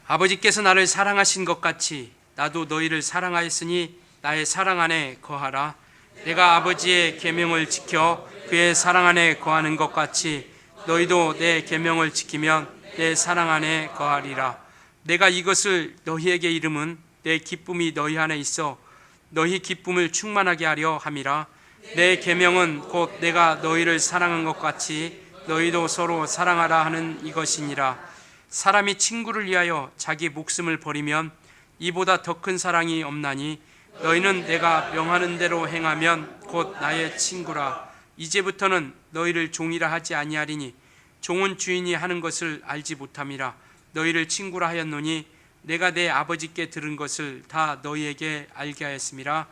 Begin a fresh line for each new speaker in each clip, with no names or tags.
아버지께서 나를 사랑하신 것 같이 나도 너희를 사랑하였으니 나의 사랑 안에 거하라. 내가 아버지의 계명을 지켜 그의 사랑 안에 거하는 것 같이 너희도 내 계명을 지키면 내 사랑 안에 거하리라. 내가 이것을 너희에게 이름은 내 기쁨이 너희 안에 있어 너희 기쁨을 충만하게 하려 함이라. 내 계명은 곧 내가 너희를 사랑한 것 같이 너희도 서로 사랑하라 하는 이것이니라. 사람이 친구를 위하여 자기 목숨을 버리면 이보다 더 큰 사랑이 없나니 너희는 내가 명하는 대로 행하면 곧 나의 친구라. 이제부터는 너희를 종이라 하지 아니하리니 종은 주인이 하는 것을 알지 못함이라. 너희를 친구라 하였노니 내가 내 아버지께 들은 것을 다 너희에게 알게 하였음이라.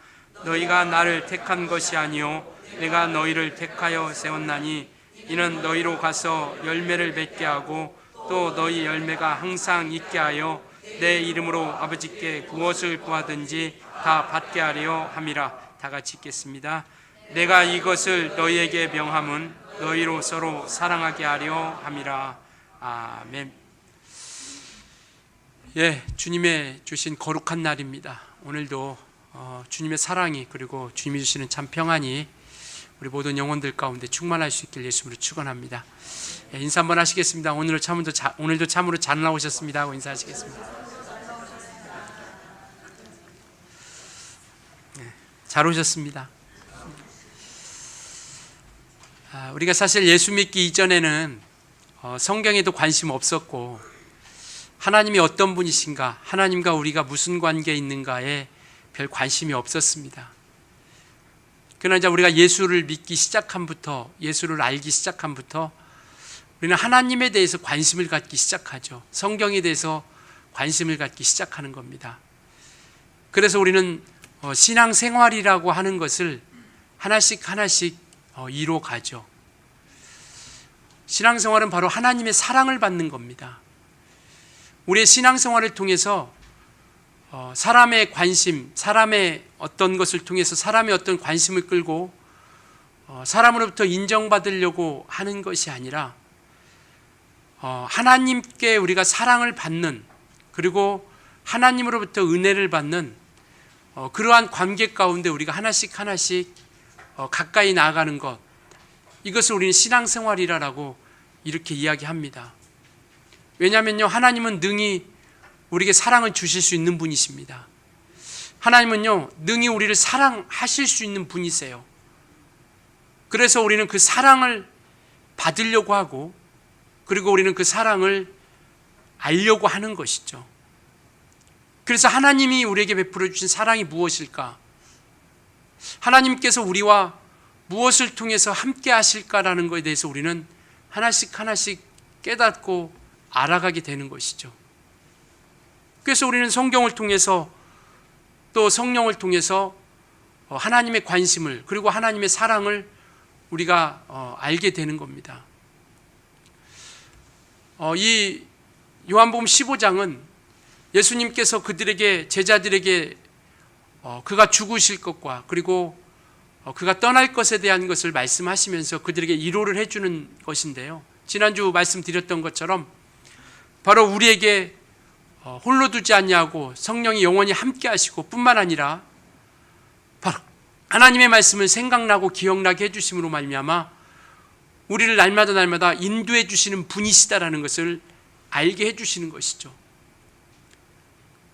너희가 나를 택한 것이 아니요 내가 너희를 택하여 세웠나니 이는 너희로 가서 열매를 맺게 하고 또 너희 열매가 항상 있게 하여 내 이름으로 아버지께 무엇을 구하든지 다 받게 하려 함이라. 다 같이 읽겠습니다. 내가 이것을 너희에게 명함은 너희로 서로 사랑하게 하려 함이라. 아멘. 주님의 주신 거룩한 날입니다. 오늘도 주님의 사랑이 그리고 주님이 주시는 참 평안이 우리 모든 영혼들 가운데 충만할 수 있길 예수님으로 축원합니다. 인사 한번 하시겠습니다. 오늘도 참으로 잘 나오셨습니다 하고 인사하시겠습니다. 잘 오셨습니다. 우리가 사실 예수 믿기 이전에는 성경에도 관심 없었고 하나님이 어떤 분이신가, 하나님과 우리가 무슨 관계에 있는가에 별 관심이 없었습니다. 그러나 이제 우리가 예수를 믿기 시작함부터, 예수를 알기 시작함부터 우리는 하나님에 대해서 관심을 갖기 시작하죠. 성경에 대해서 관심을 갖기 시작하는 겁니다. 그래서 우리는 신앙생활이라고 하는 것을 하나씩 이뤄가죠. 신앙생활은 바로 하나님의 사랑을 받는 겁니다. 우리의 신앙생활을 통해서 사람의 관심, 사람의 어떤 것을 통해서 사람의 어떤 관심을 끌고 사람으로부터 인정받으려고 하는 것이 아니라 하나님께 우리가 사랑을 받는, 그리고 하나님으로부터 은혜를 받는 그러한 관계 가운데 우리가 하나씩 가까이 나아가는 것, 이것을 우리는 신앙생활이라고 이렇게 이야기합니다. 왜냐하면요, 하나님은 능히 우리에게 사랑을 주실 수 있는 분이십니다. 하나님은요, 능히 우리를 사랑하실 수 있는 분이세요. 그래서 우리는 그 사랑을 받으려고 하고, 그리고 우리는 그 사랑을 알려고 하는 것이죠. 그래서 하나님이 우리에게 베풀어 주신 사랑이 무엇일까? 하나님께서 우리와 무엇을 통해서 함께 하실까라는 것에 대해서 우리는 하나씩 깨닫고 알아가게 되는 것이죠. 그래서 우리는 성경을 통해서 또 성령을 통해서 하나님의 관심을, 그리고 하나님의 사랑을 우리가 알게 되는 겁니다. 이 요한복음 15장은 예수님께서 그들에게, 제자들에게 그가 죽으실 것과 그리고 그가 떠날 것에 대한 것을 말씀하시면서 그들에게 위로를 해주는 것인데요, 지난주 말씀드렸던 것처럼 바로 우리에게 홀로 두지 않냐고 성령이 영원히 함께 하시고 뿐만 아니라 바로 하나님의 말씀을 생각나고 기억나게 해주심으로 말미암아 우리를 날마다 인도해 주시는 분이시다라는 것을 알게 해주시는 것이죠.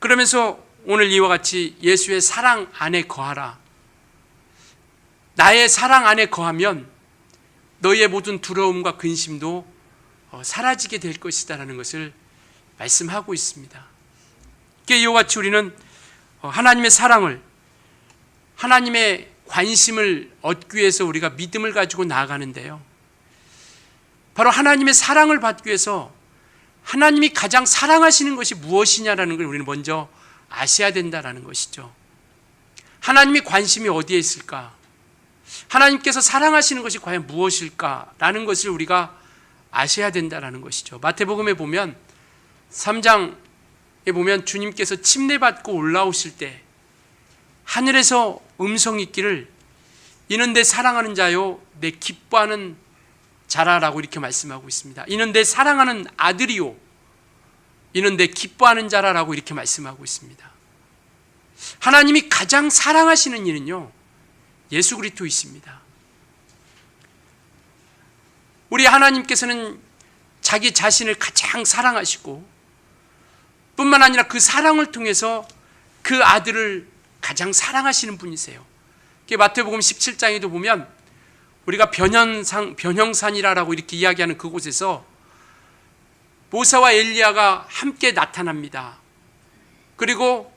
그러면서 오늘 이와 같이 예수의 사랑 안에 거하라. 나의 사랑 안에 거하면 너희의 모든 두려움과 근심도 사라지게 될 것이다라는 것을 말씀하고 있습니다. 이와 같이 우리는 하나님의 사랑을, 하나님의 관심을 얻기 위해서 우리가 믿음을 가지고 나아가는데요, 바로 하나님의 사랑을 받기 위해서 하나님이 가장 사랑하시는 것이 무엇이냐라는 걸 우리는 먼저 아셔야 된다라는 것이죠. 하나님의 관심이 어디에 있을까? 하나님께서 사랑하시는 것이 과연 무엇일까라는 것을 우리가 아셔야 된다라는 것이죠. 마태복음에 보면 3장에 보면 주님께서 침례받고 올라오실 때 하늘에서 음성이 있기를 이는 내 사랑하는 자요 내 기뻐하는 자라라고 이렇게 말씀하고 있습니다. 이는 내 사랑하는 아들이요 이는 내 기뻐하는 자라라고 이렇게 말씀하고 있습니다. 하나님이 가장 사랑하시는 이는요, 예수 그리스도이십니다. 우리 하나님께서는 자기 자신을 가장 사랑하시고 뿐만 아니라 그 사랑을 통해서 그 아들을 가장 사랑하시는 분이세요. 마태복음 17장에도 보면 우리가 변형산이라고 이렇게 이야기하는 그곳에서 모세와 엘리야가 함께 나타납니다. 그리고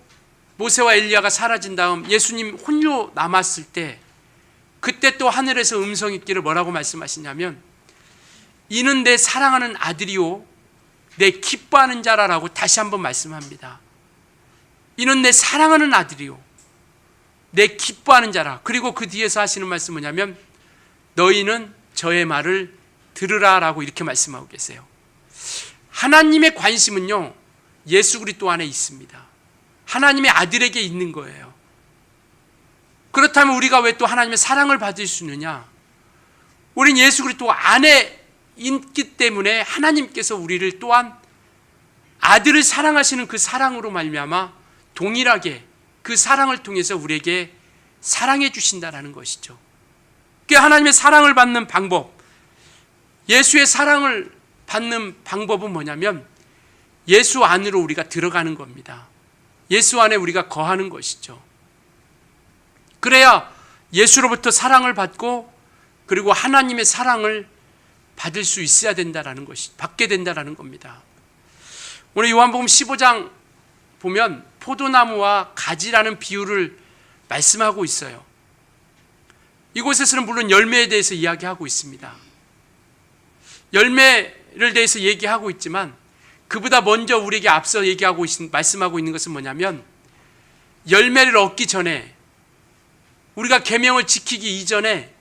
모세와 엘리야가 사라진 다음 예수님 홀로 남았을 때 그때 또 하늘에서 음성이 있기를 뭐라고 말씀하시냐면 이는 내 사랑하는 아들이요 내 기뻐하는 자라라고 다시 한번 말씀합니다. 이는 내 사랑하는 아들이요 내 기뻐하는 자라. 그리고 그 뒤에서 하시는 말씀은 뭐냐면 너희는 저의 말을 들으라라고 이렇게 말씀하고 계세요. 하나님의 관심은요, 예수 그리스도 안에 있습니다. 하나님의 아들에게 있는 거예요. 그렇다면 우리가 왜 또 하나님의 사랑을 받을 수 있느냐? 우린 예수 그리스도 안에 있기 때문에 하나님께서 우리를 또한 아들을 사랑하시는 그 사랑으로 말미암아 동일하게 그 사랑을 통해서 우리에게 사랑해 주신다는 것이죠. 하나님의 사랑을 받는 방법, 예수의 사랑을 받는 방법은 뭐냐면 예수 안으로 우리가 들어가는 겁니다. 예수 안에 우리가 거하는 것이죠. 그래야 예수로부터 사랑을 받고 그리고 하나님의 사랑을 받을 수 있어야 된다라는 것이, 받게 된다라는 겁니다. 오늘 요한복음 15장 보면 포도나무와 가지라는 비유를 말씀하고 있어요. 이곳에서는 물론 열매에 대해서 이야기하고 있습니다. 열매를 대해서 얘기하고 있지만 그보다 먼저 우리에게 앞서 말씀하고 있는 것은 뭐냐면 열매를 얻기 전에 우리가 계명을 지키기 이전에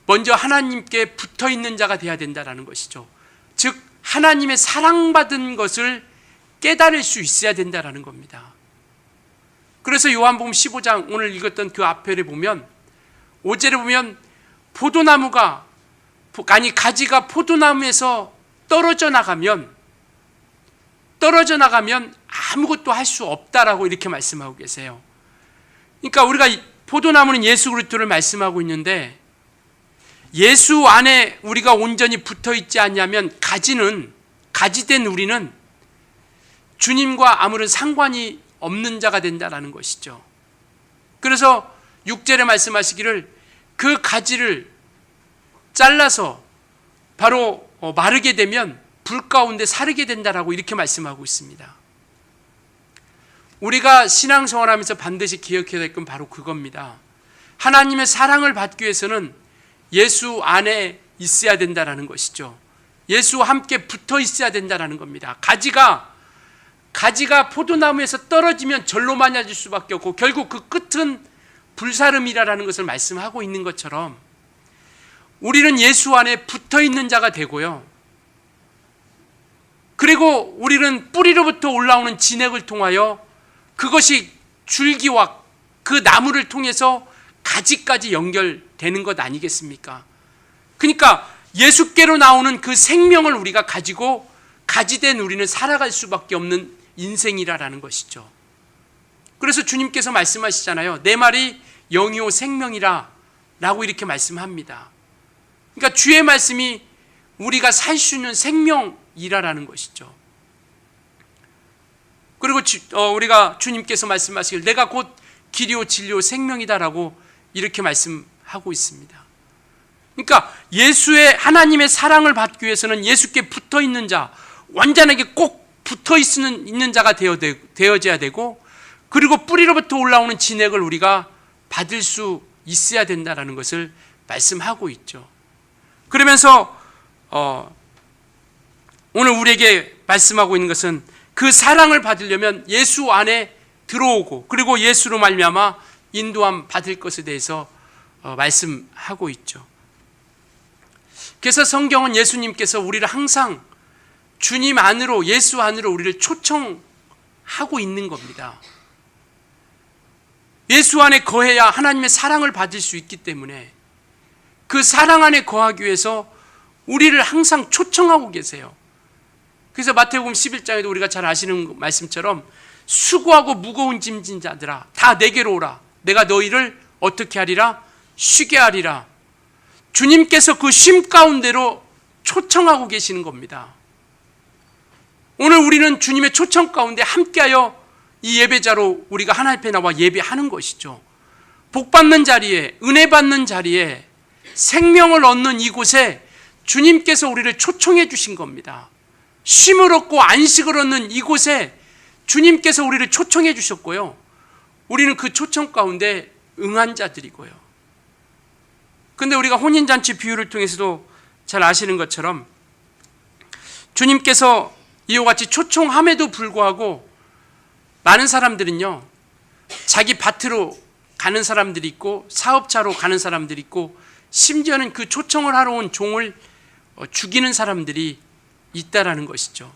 먼저 하나님께 붙어 있는 자가 되어야 된다는 것이죠. 즉 하나님의 사랑받은 것을 깨달을 수 있어야 된다는 겁니다. 그래서 요한복음 15장 오늘 읽었던 그 앞에를 보면 5절에 보면 가지가 포도나무에서 떨어져 나가면 아무것도 할 수 없다라고 이렇게 말씀하고 계세요. 그러니까 우리가 포도나무는 예수 그리스도를 말씀하고 있는데 예수 안에 우리가 온전히 붙어 있지 않냐면 가지된 우리는 주님과 아무런 상관이 없는 자가 된다라는 것이죠. 그래서 6절에 말씀하시기를 그 가지를 잘라서 바로 마르게 되면 불 가운데 사르게 된다라고 이렇게 말씀하고 있습니다. 우리가 신앙생활하면서 반드시 기억해야 될 건 바로 그겁니다. 하나님의 사랑을 받기 위해서는 예수 안에 있어야 된다는 것이죠. 예수와 함께 붙어 있어야 된다는 겁니다. 가지가 포도나무에서 떨어지면 절로 맞아질 수밖에 없고 결국 그 끝은 불사름이라는 것을 말씀하고 있는 것처럼 우리는 예수 안에 붙어 있는 자가 되고요. 그리고 우리는 뿌리로부터 올라오는 진액을 통하여 그것이 줄기와 그 나무를 통해서 가지까지 연결되는 것 아니겠습니까? 그러니까 예수께로 나오는 그 생명을 우리가 가지고 가지된 우리는 살아갈 수밖에 없는 인생이라는 것이죠. 그래서 주님께서 말씀하시잖아요. 내 말이 영이요 생명이라 라고 이렇게 말씀합니다. 그러니까 주의 말씀이 우리가 살 수 있는 생명이라는 것이죠. 그리고 우리가 주님께서 말씀하시길 내가 곧 길이요 진리요 생명이다라고 이렇게 말씀하고 있습니다. 그러니까 하나님의 사랑을 받기 위해서는 예수께 붙어 있는 자, 완전하게 꼭 붙어 있는 자가 되어져야 되고 그리고 뿌리로부터 올라오는 진액을 우리가 받을 수 있어야 된다는 것을 말씀하고 있죠. 그러면서 오늘 우리에게 말씀하고 있는 것은 그 사랑을 받으려면 예수 안에 들어오고 그리고 예수로 말미암아 인도함 받을 것에 대해서 말씀하고 있죠. 그래서 성경은 예수님께서 우리를 항상 주님 안으로 예수 안으로 우리를 초청하고 있는 겁니다. 예수 안에 거해야 하나님의 사랑을 받을 수 있기 때문에 그 사랑 안에 거하기 위해서 우리를 항상 초청하고 계세요. 그래서 마태복음 11장에도 우리가 잘 아시는 말씀처럼 수고하고 무거운 짐진 자들아 다 내게로 오라. 내가 너희를 어떻게 하리라? 쉬게 하리라. 주님께서 그 쉼 가운데로 초청하고 계시는 겁니다. 오늘 우리는 주님의 초청 가운데 함께하여 이 예배자로 우리가 하나님 앞에 나와 예배하는 것이죠. 복받는 자리에, 은혜 받는 자리에, 생명을 얻는 이곳에 주님께서 우리를 초청해 주신 겁니다. 쉼을 얻고 안식을 얻는 이곳에 주님께서 우리를 초청해 주셨고요. 우리는 그 초청 가운데 응한 자들이고요. 그런데 우리가 혼인잔치 비유를 통해서도 잘 아시는 것처럼 주님께서 이와 같이 초청함에도 불구하고 많은 사람들은요, 자기 밭으로 가는 사람들이 있고 사업자로 가는 사람들이 있고 심지어는 그 초청을 하러 온 종을 죽이는 사람들이 있다라는 것이죠.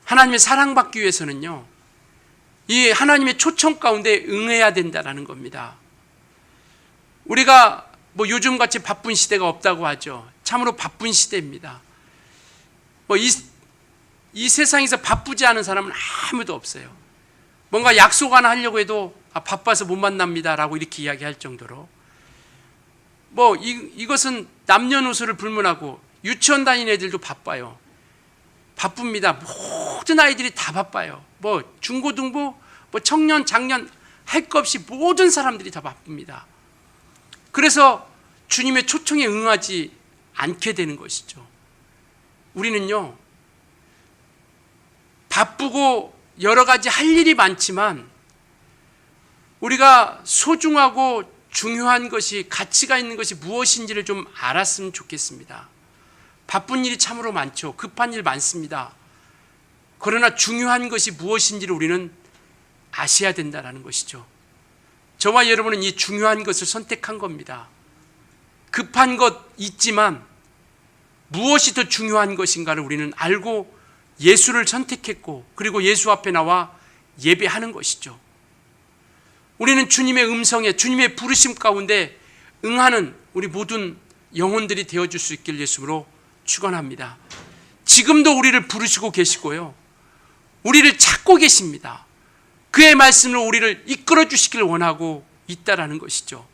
하나님의 사랑받기 위해서는요, 이 하나님의 초청 가운데 응해야 된다라는 겁니다. 우리가 뭐 요즘같이 바쁜 시대가 없다고 하죠. 참으로 바쁜 시대입니다. 이 세상에서 바쁘지 않은 사람은 아무도 없어요. 뭔가 약속 하나 하려고 해도 바빠서 못 만납니다라고 이렇게 이야기할 정도로 이것은 남녀노소를 불문하고 유치원 다니는 애들도 바빠요. 바쁩니다. 모든 아이들이 다 바빠요. 중고등부, 청년, 장년 할 것 없이 모든 사람들이 다 바쁩니다. 그래서 주님의 초청에 응하지 않게 되는 것이죠. 우리는요, 바쁘고 여러 가지 할 일이 많지만 우리가 소중하고 중요한 것이, 가치가 있는 것이 무엇인지를 좀 알았으면 좋겠습니다. 바쁜 일이 참으로 많죠. 급한 일 많습니다. 그러나 중요한 것이 무엇인지를 우리는 아셔야 된다는 것이죠. 저와 여러분은 이 중요한 것을 선택한 겁니다. 급한 것 있지만 무엇이 더 중요한 것인가를 우리는 알고 예수를 선택했고, 그리고 예수 앞에 나와 예배하는 것이죠. 우리는 주님의 음성에, 주님의 부르심 가운데 응하는 우리 모든 영혼들이 되어줄 수 있길 예수로 축원합니다. 지금도 우리를 부르시고 계시고요, 우리를 찾고 계십니다. 그의 말씀으로 우리를 이끌어 주시길 원하고 있다라는 것이죠.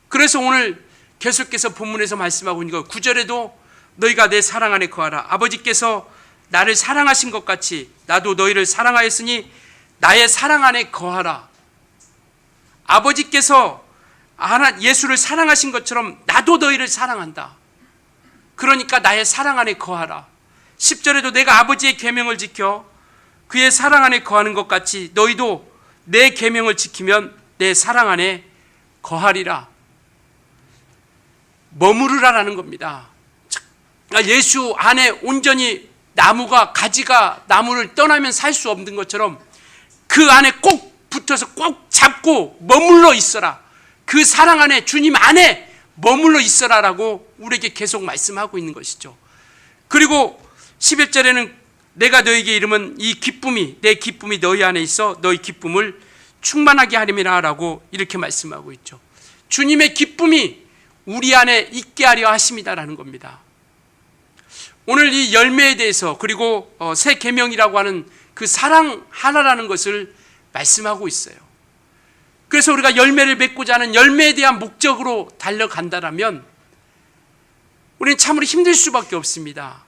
그래서 오늘 계속해서 본문에서 말씀하고 있는 것, 9절에도 너희가 내 사랑 안에 거하라. 아버지께서 나를 사랑하신 것 같이 나도 너희를 사랑하였으니 나의 사랑 안에 거하라. 아버지께서 예수를 사랑하신 것처럼 나도 너희를 사랑한다. 그러니까 나의 사랑 안에 거하라. 10절에도 내가 아버지의 계명을 지켜 그의 사랑 안에 거하는 것 같이 너희도 내 계명을 지키면 내 사랑 안에 거하리라. 머무르라라는 겁니다. 예수 안에 온전히 나무가, 가지가 나무를 떠나면 살 수 없는 것처럼 그 안에 꼭 붙어서 꼭 잡고 머물러 있어라. 그 사랑 안에, 주님 안에 머물러 있어라라고 우리에게 계속 말씀하고 있는 것이죠. 그리고 11절에는 내가 너에게 이름은 이 기쁨이, 내 기쁨이 너희 안에 있어 너희 기쁨을 충만하게 하림이라 라고 이렇게 말씀하고 있죠. 주님의 기쁨이 우리 안에 있게 하려 하심이다라는 겁니다. 오늘 이 열매에 대해서, 그리고 새 계명이라고 하는 그 사랑하라라는 것을 말씀하고 있어요. 그래서 우리가 열매를 맺고자 하는 열매에 대한 목적으로 달려간다라면 우리는 참으로 힘들 수밖에 없습니다.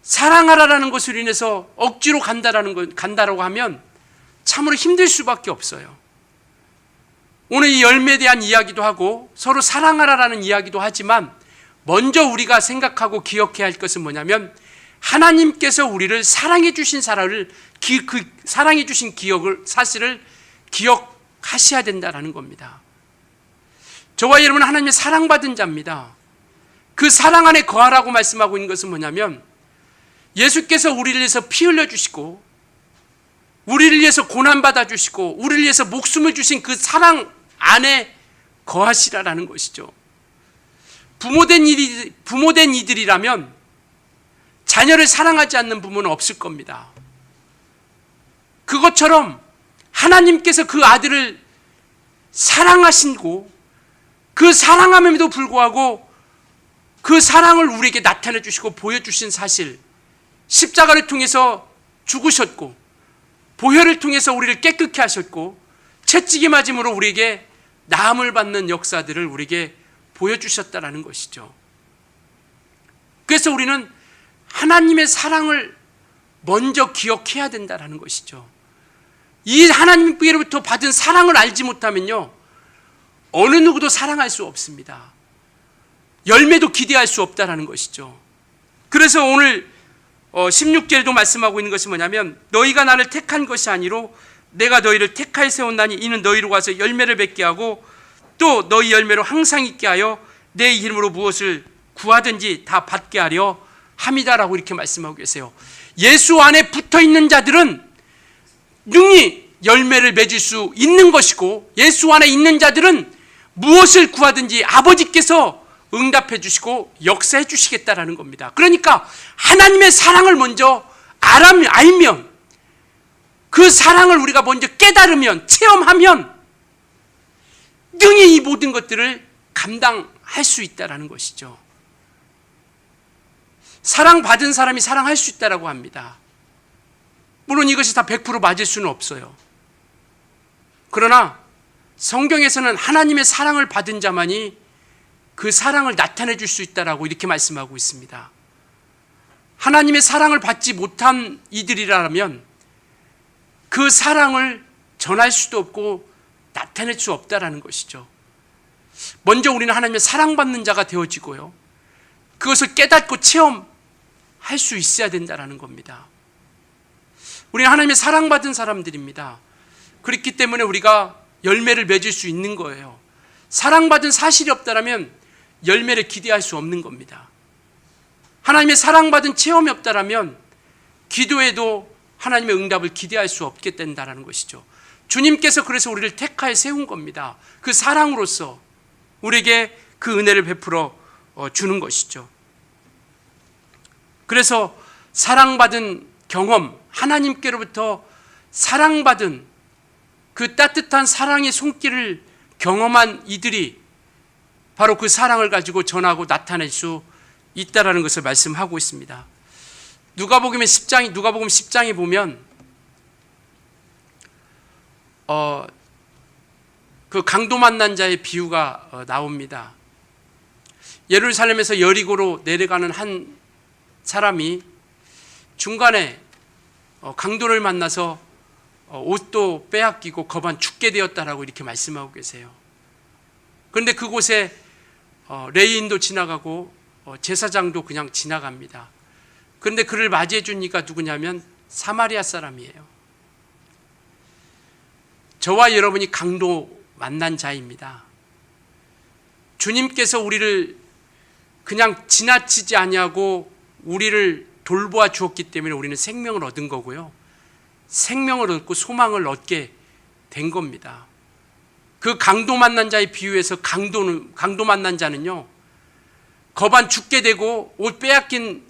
사랑하라라는 것으로 인해서 억지로 간다라고 하면 참으로 힘들 수밖에 없어요. 오늘 이 열매에 대한 이야기도 하고 서로 사랑하라라는 이야기도 하지만 먼저 우리가 생각하고 기억해야 할 것은 뭐냐면 하나님께서 우리를 사랑해 주신 그 사랑해 주신 사실을 기억하셔야 된다는 겁니다. 저와 여러분은 하나님의 사랑받은 자입니다. 그 사랑 안에 거하라고 말씀하고 있는 것은 뭐냐면 예수께서 우리를 위해서 피 흘려 주시고 우리를 위해서 고난받아 주시고 우리를 위해서 목숨을 주신 그 사랑 안에 거하시라라는 것이죠. 부모된 이들이라면 자녀를 사랑하지 않는 부모는 없을 겁니다. 그것처럼 하나님께서 그 아들을 사랑하시고 그 사랑함에도 불구하고 그 사랑을 우리에게 나타내 주시고 보여주신 사실, 십자가를 통해서 죽으셨고 보혈을 통해서 우리를 깨끗게 하셨고 채찍이 맞음으로 우리에게 나음을 받는 역사들을 우리에게 보여주셨다라는 것이죠. 그래서 우리는 하나님의 사랑을 먼저 기억해야 된다는 것이죠. 이 하나님께로부터 받은 사랑을 알지 못하면요, 어느 누구도 사랑할 수 없습니다. 열매도 기대할 수 없다는 것이죠. 그래서 오늘 16절에도 말씀하고 있는 것이 뭐냐면, 너희가 나를 택한 것이 아니로 내가 너희를 택하여 세웠나니 이는 너희로 가서 열매를 맺게 하고 또 너희 열매로 항상 있게 하여 내 이름으로 무엇을 구하든지 다 받게 하려 함이다라고 이렇게 말씀하고 계세요. 예수 안에 붙어있는 자들은 능히 열매를 맺을 수 있는 것이고, 예수 안에 있는 자들은 무엇을 구하든지 아버지께서 응답해 주시고 역사해 주시겠다라는 겁니다. 그러니까 하나님의 사랑을 먼저 알면, 그 사랑을 우리가 먼저 깨달으면, 체험하면 능히 이 모든 것들을 감당할 수 있다는 것이죠. 사랑받은 사람이 사랑할 수 있다고 합니다. 물론 이것이 다 100% 맞을 수는 없어요. 그러나 성경에서는 하나님의 사랑을 받은 자만이 그 사랑을 나타내 줄 수 있다라고 이렇게 말씀하고 있습니다. 하나님의 사랑을 받지 못한 이들이라면 그 사랑을 전할 수도 없고 나타낼 수 없다라는 것이죠. 먼저 우리는 하나님의 사랑받는 자가 되어지고요, 그것을 깨닫고 체험할 수 있어야 된다는 겁니다. 우리는 하나님의 사랑받은 사람들입니다. 그렇기 때문에 우리가 열매를 맺을 수 있는 거예요. 사랑받은 사실이 없다면 열매를 기대할 수 없는 겁니다. 하나님의 사랑받은 체험이 없다면 기도에도 하나님의 응답을 기대할 수 없게 된다는 것이죠. 주님께서 그래서 우리를 택하여 세운 겁니다. 그 사랑으로서 우리에게 그 은혜를 베풀어 주는 것이죠. 그래서 사랑받은 경험, 하나님께로부터 사랑받은 그 따뜻한 사랑의 손길을 경험한 이들이 바로 그 사랑을 가지고 전하고 나타낼 수 있다라는 것을 말씀하고 있습니다. 누가복음 10장에 보면 그 강도 만난 자의 비유가 나옵니다. 예루살렘에서 여리고로 내려가는 한 사람이 중간에 강도를 만나서 옷도 빼앗기고 거반 죽게 되었다라고 이렇게 말씀하고 계세요. 그런데 그곳에 레위인도 지나가고 제사장도 그냥 지나갑니다. 그런데 그를 맞이해 주니까 누구냐면 사마리아 사람이에요. 저와 여러분이 강도 만난 자입니다. 주님께서 우리를 그냥 지나치지 아니하고 우리를 돌보아 주었기 때문에 우리는 생명을 얻은 거고요, 생명을 얻고 소망을 얻게 된 겁니다. 그 강도 만난 자의 비유에서 강도 만난 자는요, 거반 죽게 되고 옷 빼앗긴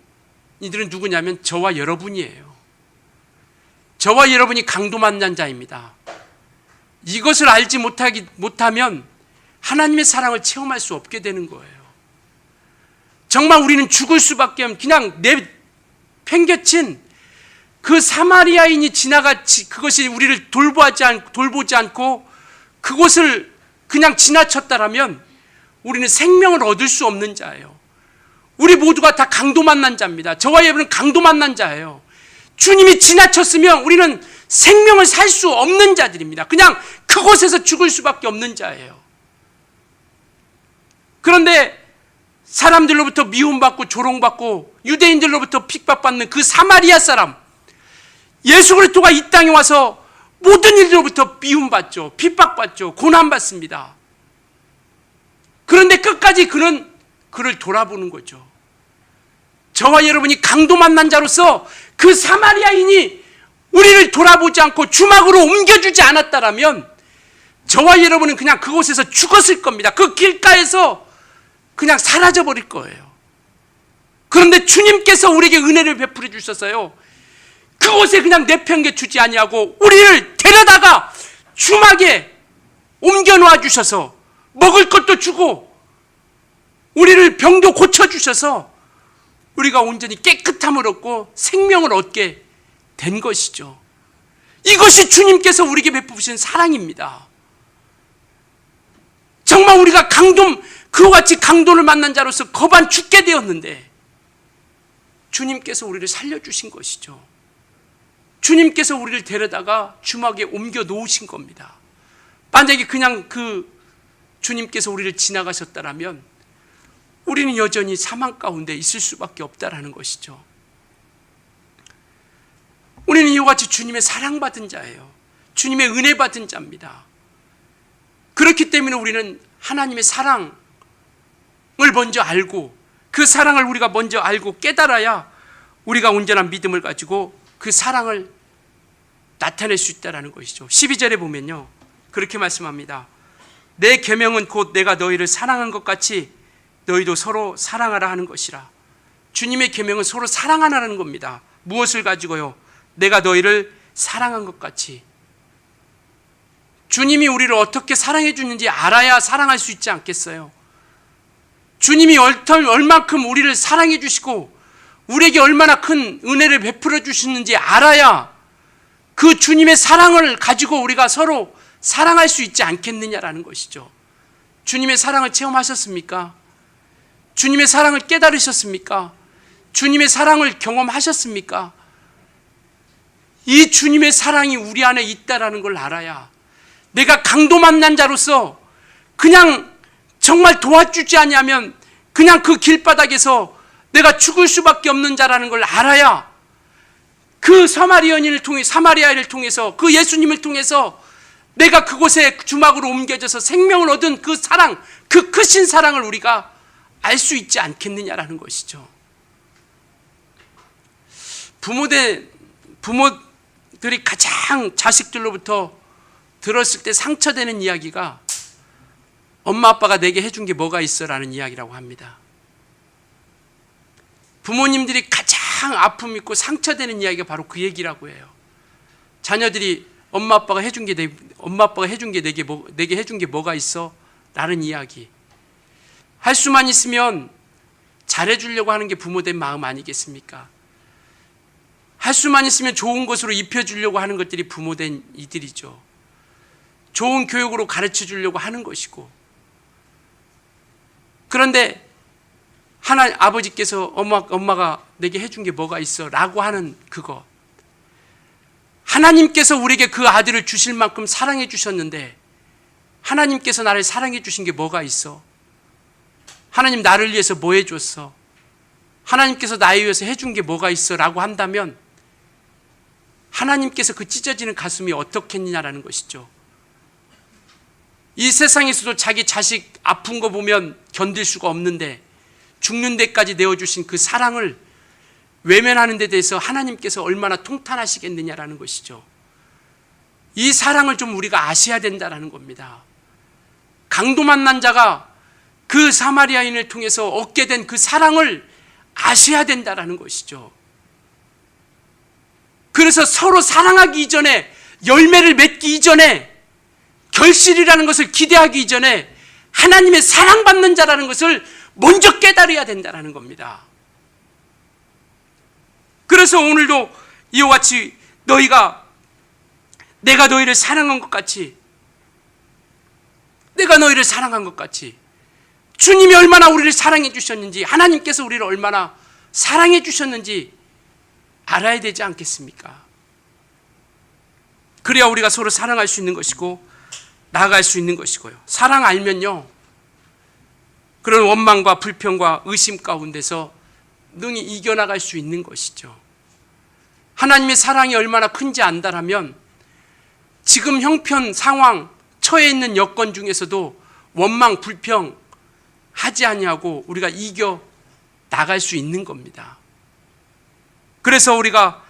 이들은 누구냐면 저와 여러분이에요. 저와 여러분이 강도 만난 자입니다. 이것을 알지 못하면 하나님의 사랑을 체험할 수 없게 되는 거예요. 정말 우리는 죽을 수밖에 없는, 그냥 내팽개친 그 사마리아인이 그것이 우리를 돌보지 않고 그곳을 그냥 지나쳤다라면 우리는 생명을 얻을 수 없는 자예요. 우리 모두가 다 강도 만난 자입니다. 저와 여러분은 강도 만난 자예요. 주님이 지나쳤으면 우리는 생명을 살 수 없는 자들입니다. 그냥 그곳에서 죽을 수밖에 없는 자예요. 그런데 사람들로부터 미움받고 조롱받고 유대인들로부터 핍박받는 그 사마리아 사람, 예수 그리스도가 이 땅에 와서 모든 일로부터 미움받죠, 핍박받죠, 고난받습니다. 그런데 끝까지 그는 그를 돌아보는 거죠. 저와 여러분이 강도 만난 자로서 그 사마리아인이 우리를 돌아보지 않고 주막으로 옮겨주지 않았다라면 저와 여러분은 그냥 그곳에서 죽었을 겁니다. 그 길가에서 그냥 사라져버릴 거예요. 그런데 주님께서 우리에게 은혜를 베풀어 주셨어요. 그곳에 그냥 내팽개 주지 아니하고 우리를 데려다가 주막에 옮겨 놓아 주셔서 먹을 것도 주고 우리를 병도 고쳐 주셔서 우리가 온전히 깨끗함을 얻고 생명을 얻게 된 것이죠. 이것이 주님께서 우리에게 베푸신 사랑입니다. 정말 우리가 그와 같이 강도를 만난 자로서 거반 죽게 되었는데 주님께서 우리를 살려주신 것이죠. 주님께서 우리를 데려다가 주막에 옮겨 놓으신 겁니다. 만약에 그냥 주님께서 우리를 지나가셨다면 우리는 여전히 사망 가운데 있을 수밖에 없다라는 것이죠. 우리는 이와 같이 주님의 사랑받은 자예요. 주님의 은혜 받은 자입니다. 그렇기 때문에 우리는 하나님의 사랑을 먼저 알고 그 사랑을 우리가 먼저 알고 깨달아야 우리가 온전한 믿음을 가지고 그 사랑을 나타낼 수 있다는 것이죠. 12절에 보면요, 그렇게 말씀합니다. 내 계명은 곧 내가 너희를 사랑한 것 같이 너희도 서로 사랑하라 하는 것이라. 주님의 계명은 서로 사랑하라는 겁니다. 무엇을 가지고요? 내가 너희를 사랑한 것 같이. 주님이 우리를 어떻게 사랑해 주는지 알아야 사랑할 수 있지 않겠어요? 주님이 얼만큼 우리를 사랑해 주시고 우리에게 얼마나 큰 은혜를 베풀어 주시는지 알아야 그 주님의 사랑을 가지고 우리가 서로 사랑할 수 있지 않겠느냐라는 것이죠. 주님의 사랑을 체험하셨습니까? 주님의 사랑을 깨달으셨습니까? 주님의 사랑을 경험하셨습니까? 이 주님의 사랑이 우리 안에 있다라는 걸 알아야 내가 강도 만난 자로서 그냥 정말 도와주지 않으면 그냥 그 길바닥에서 내가 죽을 수밖에 없는 자라는 걸 알아야 그 사마리아인을 통해서 그 예수님을 통해서 내가 그곳에 주막으로 옮겨져서 생명을 얻은 그 사랑, 그 크신 사랑을 우리가 알 수 있지 않겠느냐라는 것이죠. 부모들이 가장 자식들로부터 들었을 때 상처되는 이야기가 엄마 아빠가 내게 해준 게 뭐가 있어라는 이야기라고 합니다. 부모님들이 가장 아픔 있고 상처되는 이야기가 바로 그 얘기라고 해요. 자녀들이 엄마 아빠가 해준 게 내게 해준 게 뭐가 있어? 라는 이야기. 할 수만 있으면 잘해주려고 하는 게 부모된 마음 아니겠습니까? 할 수만 있으면 좋은 것으로 입혀주려고 하는 것들이 부모된 이들이죠. 좋은 교육으로 가르쳐 주려고 하는 것이고. 그런데 아버지께서 엄마가 내게 해준 게 뭐가 있어? 라고 하는 그것. 하나님께서 우리에게 그 아들을 주실 만큼 사랑해 주셨는데 하나님께서 나를 사랑해 주신 게 뭐가 있어? 하나님 나를 위해서 뭐 해줬어? 하나님께서 나에 위해서 해준 게 뭐가 있어? 라고 한다면 하나님께서 그 찢어지는 가슴이 어떻겠느냐라는 것이죠. 이 세상에서도 자기 자식 아픈 거 보면 견딜 수가 없는데 죽는 데까지 내어주신 그 사랑을 외면하는 데 대해서 하나님께서 얼마나 통탄하시겠느냐라는 것이죠. 이 사랑을 좀 우리가 아셔야 된다라는 겁니다. 강도 만난 자가 그 사마리아인을 통해서 얻게 된 그 사랑을 아셔야 된다라는 것이죠. 그래서 서로 사랑하기 이전에, 열매를 맺기 이전에, 결실이라는 것을 기대하기 이전에 하나님의 사랑받는 자라는 것을 먼저 깨달아야 된다는 겁니다. 그래서 오늘도 이와 같이 내가 너희를 사랑한 것 같이, 내가 너희를 사랑한 것 같이 주님이 얼마나 우리를 사랑해 주셨는지, 하나님께서 우리를 얼마나 사랑해 주셨는지 알아야 되지 않겠습니까? 그래야 우리가 서로 사랑할 수 있는 것이고 나아갈 수 있는 것이고요. 사랑 알면요, 그런 원망과 불평과 의심 가운데서 능히 이겨나갈 수 있는 것이죠. 하나님의 사랑이 얼마나 큰지 안다라면 지금 형편, 상황, 처해 있는 여건 중에서도 원망, 불평 하지 아니하고 우리가 이겨 나갈 수 있는 겁니다. 그래서 우리가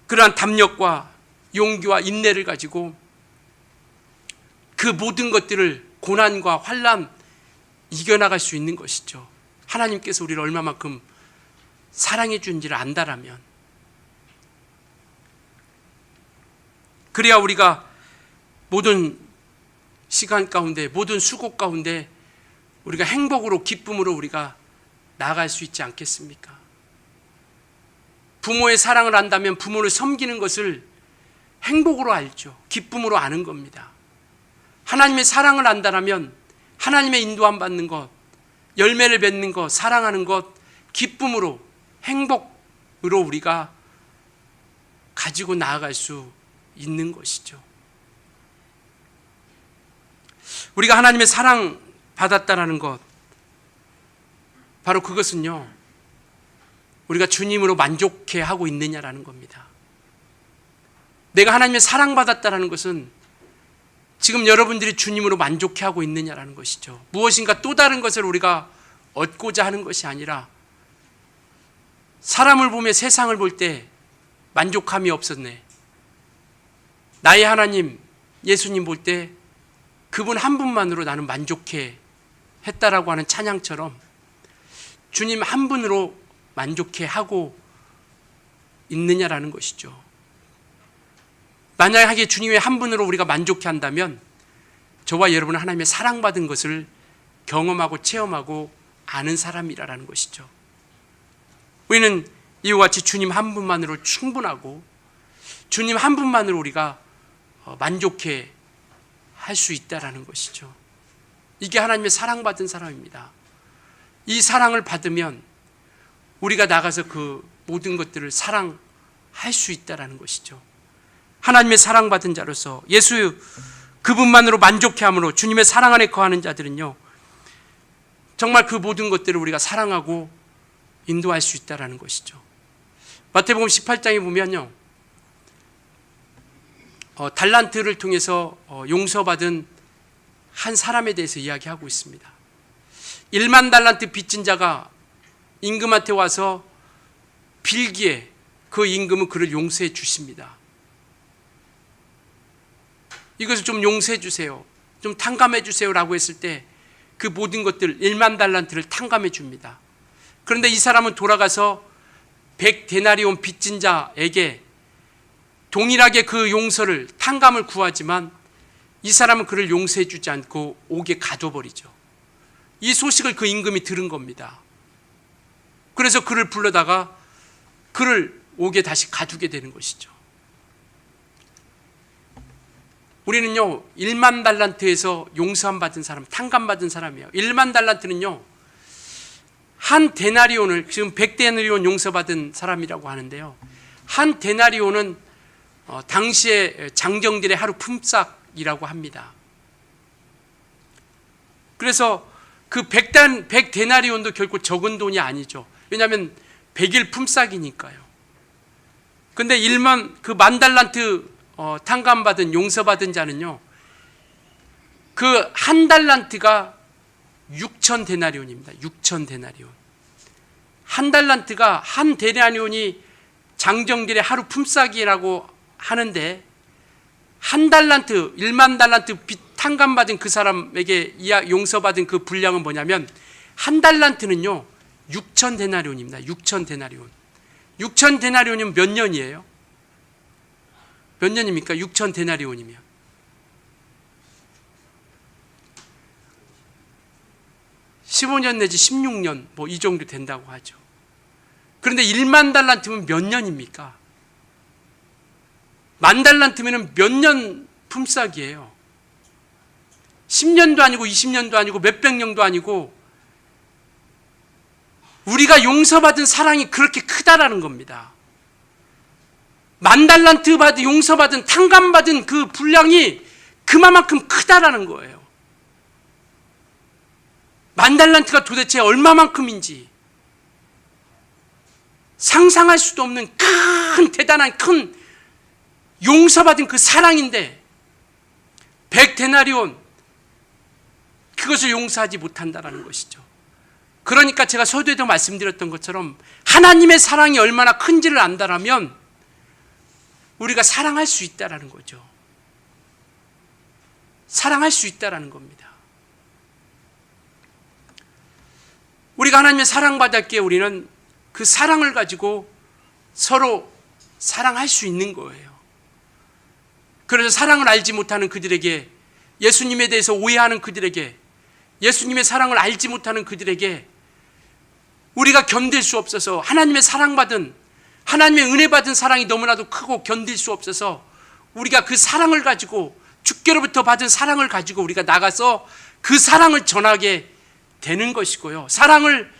그러한 담력과 용기와 인내를 가지고 그 모든 것들을, 고난과 환난 이겨나갈 수 있는 것이죠. 하나님께서 우리를 얼마만큼 사랑해 주는지를 안다라면. 그래야 우리가 모든 시간 가운데, 모든 수고 가운데 우리가 행복으로, 기쁨으로 우리가 나아갈 수 있지 않겠습니까? 부모의 사랑을 안다면 부모를 섬기는 것을 행복으로 알죠. 기쁨으로 아는 겁니다. 하나님의 사랑을 안다면 하나님의 인도함 받는 것, 열매를 맺는 것, 사랑하는 것, 기쁨으로, 행복으로 우리가 가지고 나아갈 수 있는 것이죠. 우리가 하나님의 사랑 받았다라는 것, 바로 그것은요, 우리가 주님으로 만족해 하고 있느냐라는 겁니다. 내가 하나님의 사랑받았다라는 것은 지금 여러분들이 주님으로 만족해 하고 있느냐라는 것이죠. 무엇인가 또 다른 것을 우리가 얻고자 하는 것이 아니라, 사람을 보며 세상을 볼 때 만족함이 없었네. 나의 하나님 예수님 볼 때 그분 한 분만으로 나는 만족해 했다라고 하는 찬양처럼 주님 한 분으로 만족해 하고 있느냐라는 것이죠. 만약에 주님의 한 분으로 우리가 만족해 한다면 저와 여러분은 하나님의 사랑받은 것을 경험하고 체험하고 아는 사람이라는 것이죠. 우리는 이와 같이 주님 한 분만으로 충분하고 주님 한 분만으로 우리가 만족해 할 수 있다라는 것이죠. 이게 하나님의 사랑받은 사람입니다. 이 사랑을 받으면 우리가 나가서 그 모든 것들을 사랑할 수 있다라는 것이죠. 하나님의 사랑받은 자로서 예수 그분만으로 만족해함으로 주님의 사랑 안에 거하는 자들은요, 정말 그 모든 것들을 우리가 사랑하고 인도할 수 있다라는 것이죠. 마태복음 18장에 보면요, 달란트를 통해서 용서받은 한 사람에 대해서 이야기하고 있습니다. 1만 달란트 빚진 자가 임금한테 와서 빌기에 그 임금은 그를 용서해 주십니다. 이것을 좀 용서해 주세요, 좀 탕감해 주세요 라고 했을 때 그 모든 것들 1만 달란트를 탕감해 줍니다. 그런데 이 사람은 돌아가서 100데나리온 빚진 자에게 동일하게 그 용서를, 탕감을 구하지만 이 사람은 그를 용서해 주지 않고 옥에 가둬버리죠. 이 소식을 그 임금이 들은 겁니다. 그래서 그를 불러다가 그를 옥에 다시 가두게 되는 것이죠. 우리는요, 1만 달란트에서 용서함 받은 사람, 탕감 받은 사람이에요. 1만 달란트는요, 한 데나리온을, 지금 100데나리온 용서받은 사람이라고 하는데요, 한 데나리온은 당시에 장정들의 하루 품삯이라고 합니다. 그래서 그 100데나리온도 결코 적은 돈이 아니죠. 왜냐하면 100일 품삯이니까요. 근데 그 만 달란트 탕감받은, 용서받은 자는요, 그 한 달란트가 6천 데나리온입니다. 6천 데나리온. 한 달란트가, 한 데나리온이 장정들의 하루 품삯이라고 하는데, 한 달란트, 1만 달란트 탕감받은 그 사람에게 용서받은 그 분량은 뭐냐면, 한 달란트는요 6천 데나리온입니다. 6천 데나리온. 6천 데나리온이면 몇 년이에요? 몇 년입니까? 6천 데나리온이면 15년 내지 16년 뭐 이 정도 된다고 하죠. 그런데 1만 달란트면 몇 년입니까? 만 달란트면 몇 년 품삯이에요? 10년도 아니고 20년도 아니고 몇백 년도 아니고, 우리가 용서받은 사랑이 그렇게 크다라는 겁니다. 만 달란트 용서받은, 탕감받은 그 분량이 그만큼 크다라는 거예요. 만 달란트가 도대체 얼마만큼인지 상상할 수도 없는 큰, 대단한 큰 용서받은 그 사랑인데 100데나리온, 그것을 용서하지 못한다라는 것이죠. 그러니까 제가 서두에도 말씀드렸던 것처럼 하나님의 사랑이 얼마나 큰지를 안다라면 우리가 사랑할 수 있다라는 거죠. 사랑할 수 있다라는 겁니다. 우리가 하나님의 사랑받았기에 우리는 그 사랑을 가지고 서로 사랑할 수 있는 거예요. 그래서 사랑을 알지 못하는 그들에게, 예수님에 대해서 오해하는 그들에게, 예수님의 사랑을 알지 못하는 그들에게 우리가 견딜 수 없어서 하나님의 사랑받은, 하나님의 은혜 받은 사랑이 너무나도 크고 견딜 수 없어서 우리가 그 사랑을 가지고, 주께로부터 받은 사랑을 가지고 우리가 나가서 그 사랑을 전하게 되는 것이고요. 사랑을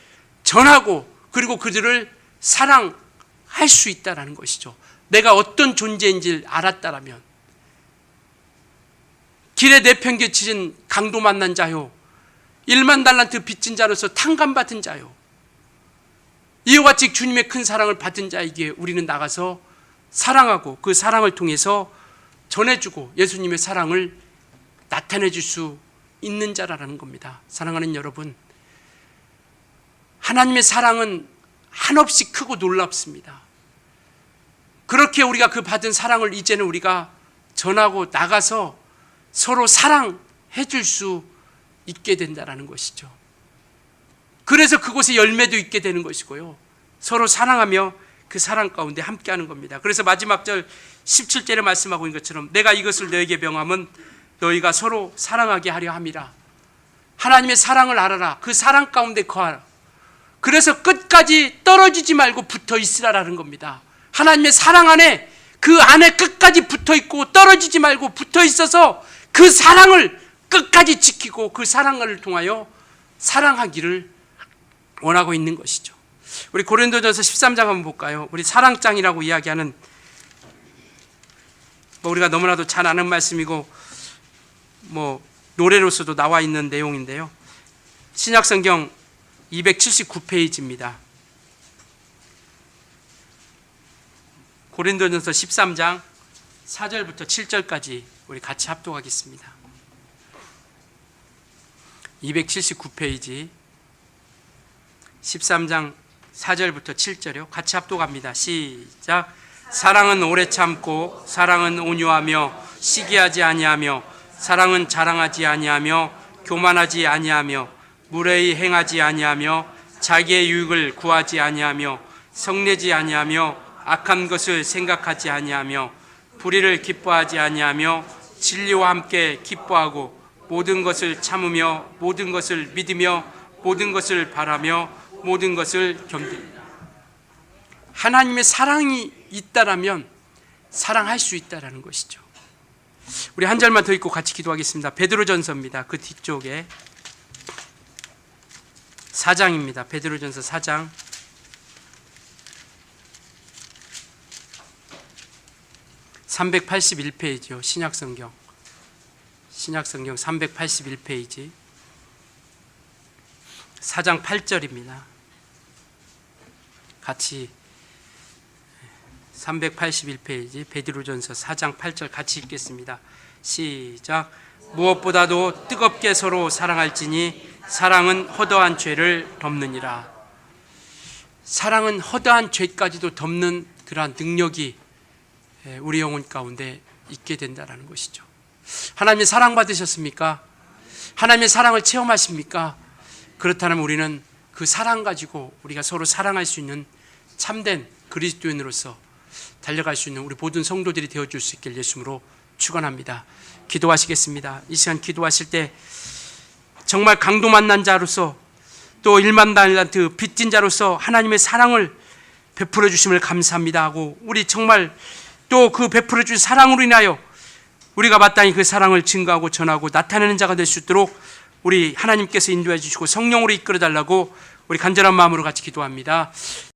전하고 그리고 그들을 사랑할 수 있다는 것이죠. 내가 어떤 존재인지를 알았다라면, 길에 내팽개치신 강도 만난 자요, 1만 달란트 빚진 자로서 탕감받은 자요, 이와 같이 주님의 큰 사랑을 받은 자에게 우리는 나가서 사랑하고 그 사랑을 통해서 전해주고 예수님의 사랑을 나타내 줄 수 있는 자라는 겁니다. 사랑하는 여러분, 하나님의 사랑은 한없이 크고 놀랍습니다. 그렇게 우리가 그 받은 사랑을 이제는 우리가 전하고 나가서 서로 사랑해 줄 수 있게 된다는 것이죠. 그래서 그곳에 열매도 있게 되는 것이고요, 서로 사랑하며 그 사랑 가운데 함께하는 겁니다. 그래서 마지막 절 17절에 말씀하고 있는 것처럼 내가 이것을 너에게 명함은 너희가 서로 사랑하게 하려 함이라. 하나님의 사랑을 알아라. 그 사랑 가운데 거하라. 그래서 끝까지 떨어지지 말고 붙어 있으라라는 겁니다. 하나님의 사랑 안에, 그 안에 끝까지 붙어 있고 떨어지지 말고 붙어 있어서 그 사랑을 끝까지 지키고 그 사랑을 통하여 사랑하기를 원하고 있는 것이죠. 우리 고린도전서 13장 한번 볼까요? 우리 사랑장이라고 이야기하는, 우리가 너무나도 잘 아는 말씀이고 노래로서도 나와 있는 내용인데요. 신약성경 279페이지입니다. 고린도전서 13장 4절부터 7절까지 우리 같이 합독하겠습니다. 279페이지 13장 4절부터 7절이요. 같이 합독합니다. 시작. 사랑은 오래 참고, 사랑은 온유하며 시기하지 아니하며, 사랑은 자랑하지 아니하며 교만하지 아니하며 무례히 행하지 아니하며 자기의 유익을 구하지 아니하며 성내지 아니하며 악한 것을 생각하지 아니하며 불의를 기뻐하지 아니하며 진리와 함께 기뻐하고 모든 것을 참으며 모든 것을 믿으며 모든 것을 바라며 모든 것을 견딥니다. 하나님의 사랑이 있다라면 사랑할 수 있다라는 것이죠. 우리 한 절만 더 읽고 같이 기도하겠습니다. 베드로전서입니다. 그 뒤쪽에 4장입니다. 베드로전서 4장 381페이지요. 신약성경 381페이지 4장 8절입니다. 같이 381페이지 베드로전서 4장 8절 같이 읽겠습니다. 시작. 무엇보다도 뜨겁게 서로 사랑할지니 사랑은 허다한 죄를 덮느니라. 사랑은 허다한 죄까지도 덮는 그러한 능력이 우리 영혼 가운데 있게 된다는 것이죠. 하나님의 사랑 받으셨습니까? 하나님의 사랑을 체험하십니까? 그렇다면 우리는 그 사랑 가지고 우리가 서로 사랑할 수 있는 참된 그리스도인으로서 달려갈 수 있는 우리 모든 성도들이 되어줄 수 있길 예수님으로 축원합니다. 기도하시겠습니다. 이 시간 기도하실 때 정말 강도 만난 자로서 또 1만 달란트 빚진 자로서 하나님의 사랑을 베풀어 주심을 감사합니다 하고, 우리 정말 또 그 베풀어 주신 사랑으로 인하여 우리가 마땅히 그 사랑을 증거하고 전하고 나타내는 자가 될 수 있도록 우리 하나님께서 인도해 주시고 성령으로 이끌어 달라고 우리 간절한 마음으로 같이 기도합니다.